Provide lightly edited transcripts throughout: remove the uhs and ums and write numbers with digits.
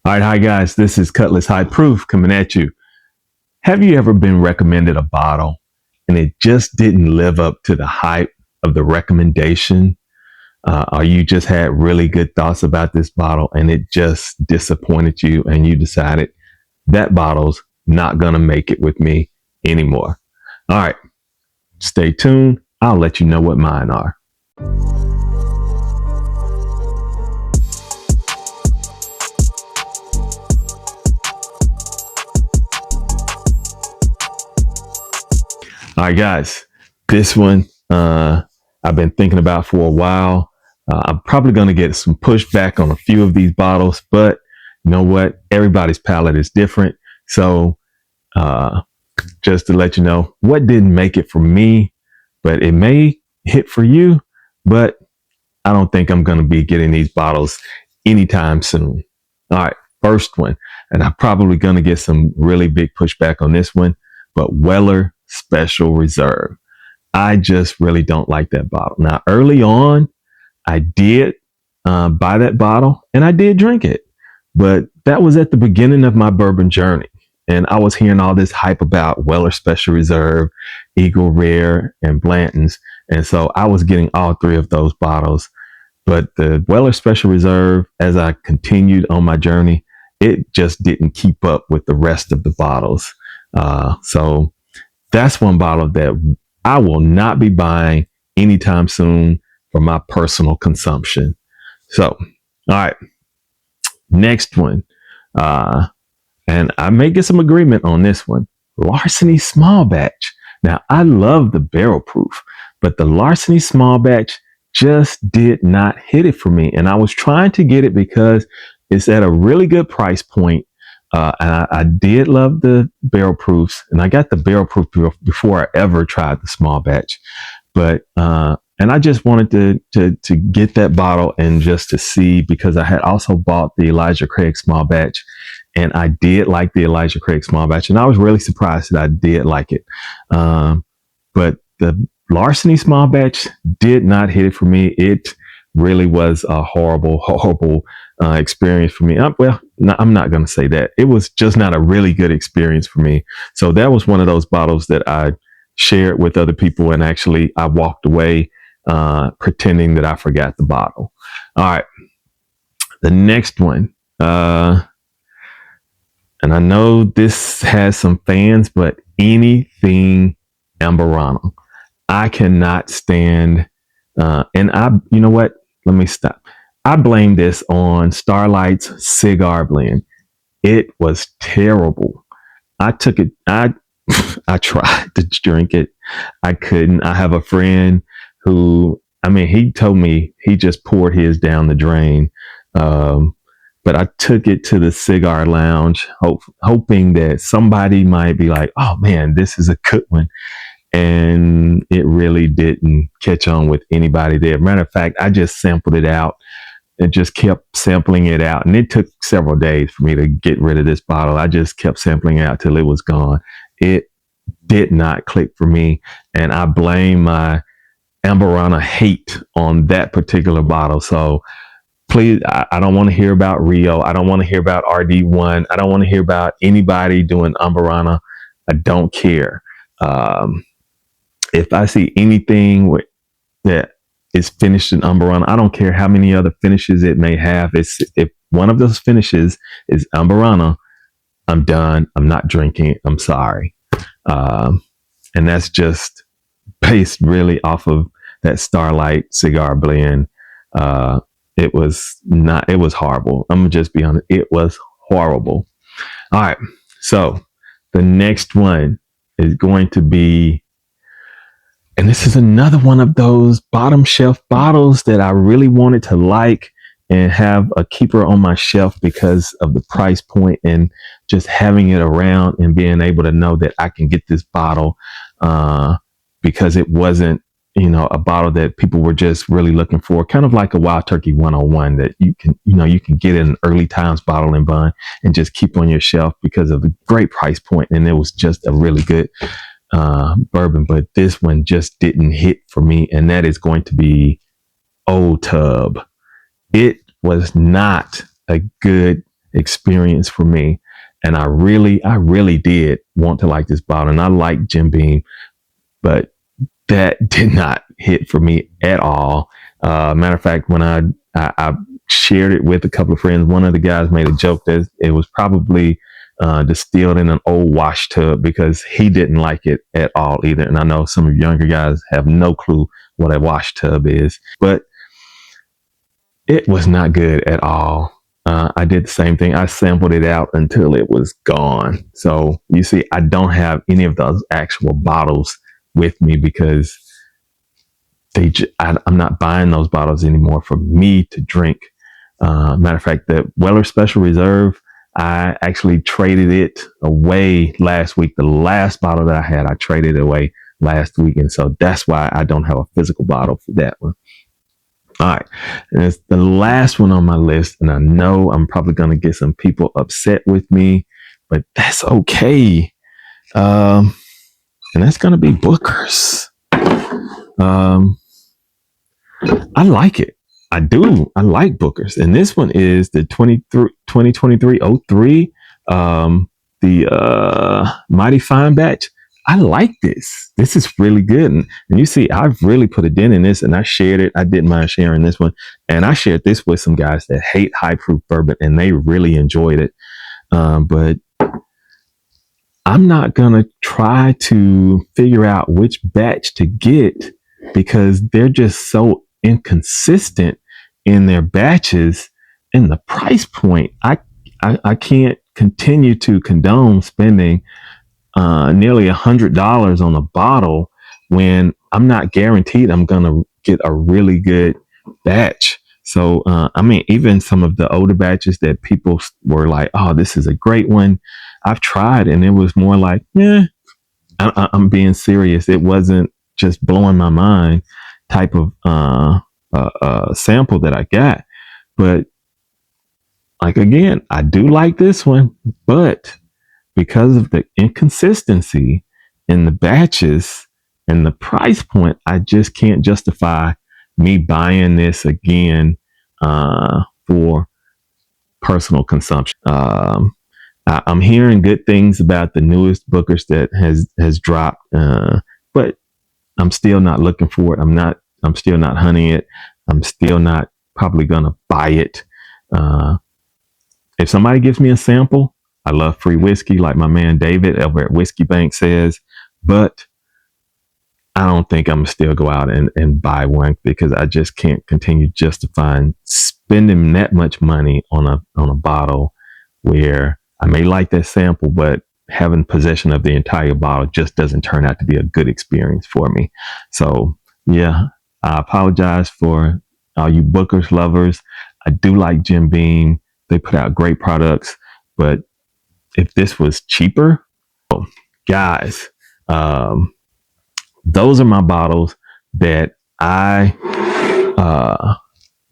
All right, hi guys, this is Cutlass High Proof coming at you. Have you ever been recommended a bottle and it just didn't live up to the hype of the recommendation? Or you just had really good thoughts about this bottle and it just disappointed you and you decided that bottle's not going to make it with me anymore? All right, stay tuned. I'll let you know what mine are. All right, guys, this one I've been thinking about for a while. I'm probably going to get some pushback on a few of these bottles, but you know what? Everybody's palate is different. So, uh, just to let you know, what didn't make it for me, but it may hit for you. But I don't think I'm going to be getting these bottles anytime soon. All right, first one, and I'm probably going to get some really big pushback on this one, but Weller Special Reserve. I just really don't like that bottle. Now, early on, I did buy that bottle and I did drink it, but that was at the beginning of my bourbon journey. And I was hearing all this hype about Weller Special Reserve, Eagle Rare, and Blanton's. And so I was getting all three of those bottles. But the Weller Special Reserve, as I continued on my journey, it just didn't keep up with the rest of the bottles. So that's one bottle that I will not be buying anytime soon for my personal consumption. So, all right, next one. And I may get some agreement on this one. Larceny Small Batch. Now, I love the barrel proof, but the Larceny Small Batch just did not hit it for me. And I was trying to get it because it's at a really good price point. And I did love the barrel proofs, and I got the barrel proof before I ever tried the small batch. But and I just wanted to get that bottle and just to see, because I had also bought the Elijah Craig small batch, and I did like the Elijah Craig small batch, and I was really surprised that I did like it. But the Larceny small batch did not hit it for me. It really was a horrible experience for me. Well, no, I'm not going to say that. It was just not a really good experience for me. So that was one of those bottles that I shared with other people, and actually I walked away pretending that I forgot the bottle. All right, the next one. And I know this has some fans, but anything Amburana. I cannot stand, you know what? Let me stop. I blame this on Starlight's cigar blend. It was terrible. I took it, I tried to drink it. I couldn't. I have a friend who, I mean, he told me he just poured his down the drain. But I took it to the cigar lounge, hoping that somebody might be like, oh man, this is a good one. And it really didn't catch on with anybody there. Matter of fact, I just sampled it out and just kept sampling it out. And it took several days for me to get rid of this bottle. I just kept sampling it out till it was gone. It did not click for me. And I blame my Amburana hate on that particular bottle. So please, I don't want to hear about Rio. I don't want to hear about RD1. I don't want to hear about anybody doing Amburana. I don't care. If I see anything that is finished in Amburana, I don't care how many other finishes it may have. If one of those finishes is Amburana, I'm done. I'm not drinking it. I'm sorry. And that's just based really off of that Starlight cigar blend. It was horrible. I'm gonna just be honest. It was horrible. All right. So the next one is going to be, and this is another one of those bottom shelf bottles that I really wanted to like and have a keeper on my shelf because of the price point and just having it around and being able to know that I can get this bottle because it wasn't, a bottle that people were just really looking for, kind of like a Wild Turkey 101 that you can get in an early times bottle and bond and just keep on your shelf because of the great price point. And it was just a really good bourbon, but this one just didn't hit for me. And that is going to be Old Tub. It was not a good experience for me. And I really did want to like this bottle, and I like Jim Beam, but that did not hit for me at all. Matter of fact, when I shared it with a couple of friends, one of the guys made a joke that it was probably distilled in an old wash tub, because he didn't like it at all either. And I know some of you younger guys have no clue what a wash tub is, but it was not good at all. I did the same thing. I sampled it out until it was gone. So you see, I don't have any of those actual bottles with me, because I'm not buying those bottles anymore for me to drink. Matter of fact, the Weller Special Reserve, I actually traded it away last week. The last bottle that I had, I traded it away last week. And so that's why I don't have a physical bottle for that one. All right. And it's the last one on my list. And I know I'm probably going to get some people upset with me, but that's okay. And that's going to be Booker's. I like it. I do. I like Booker's. And this one is the 2023-03, the Mighty Fine Batch. I like this. This is really good. And you see, I've really put a dent in this, and I shared it. I didn't mind sharing this one. And I shared this with some guys that hate high proof bourbon, and they really enjoyed it. But I'm not going to try to figure out which batch to get, because they're just so inconsistent in their batches and the price point. I can't continue to condone spending nearly $100 on a bottle when I'm not guaranteed I'm going to get a really good batch. So, I mean, even some of the older batches that people were like, oh, this is a great one, I've tried, and it was more like, I'm being serious. It wasn't just blowing my mind type of sample that I got. But like, again, I do like this one, but because of the inconsistency in the batches and the price point, I just can't justify me buying this again for personal consumption. I'm hearing good things about the newest Booker's that has dropped, but I'm still not looking for it. I'm still not hunting it. I'm still not probably gonna buy it. If somebody gives me a sample, I love free whiskey, like my man David over at Whiskey Bank says, but I don't think I'm still go out and buy one, because I just can't continue justifying spending that much money on a bottle where I may like that sample, but having possession of the entire bottle just doesn't turn out to be a good experience for me. So yeah, I apologize for all you Booker's lovers. I do like Jim Beam. They put out great products, but if this was cheaper, guys, those are my bottles that I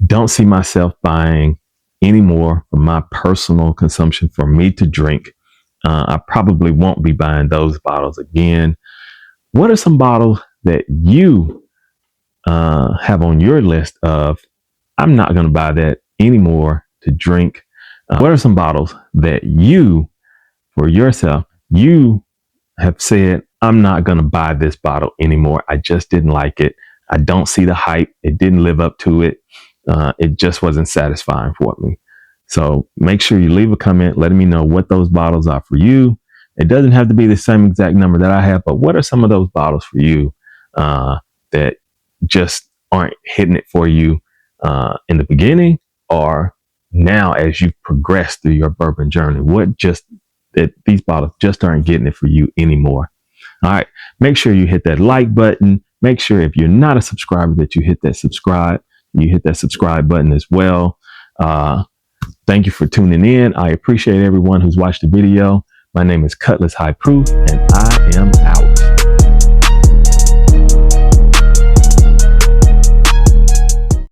don't see myself buying anymore for my personal consumption, for me to drink. I probably won't be buying those bottles again. What are some bottles that you have on your list of, I'm not going to buy that anymore to drink? What are some bottles that you, for yourself, you have said, I'm not going to buy this bottle anymore. I just didn't like it. I don't see the hype. It didn't live up to it. It just wasn't satisfying for me. So make sure you leave a comment letting me know what those bottles are for you. It doesn't have to be the same exact number that I have, but what are some of those bottles for you that just aren't hitting it for you in the beginning, or now as you've progressed through your bourbon journey? What just that these bottles just aren't getting it for you anymore? All right, make sure you hit that like button. Make sure, if you're not a subscriber, that you hit that subscribe. You hit that subscribe button as well. Thank you for tuning in. I appreciate everyone who's watched the video. My name is Cutlass High Proof, and I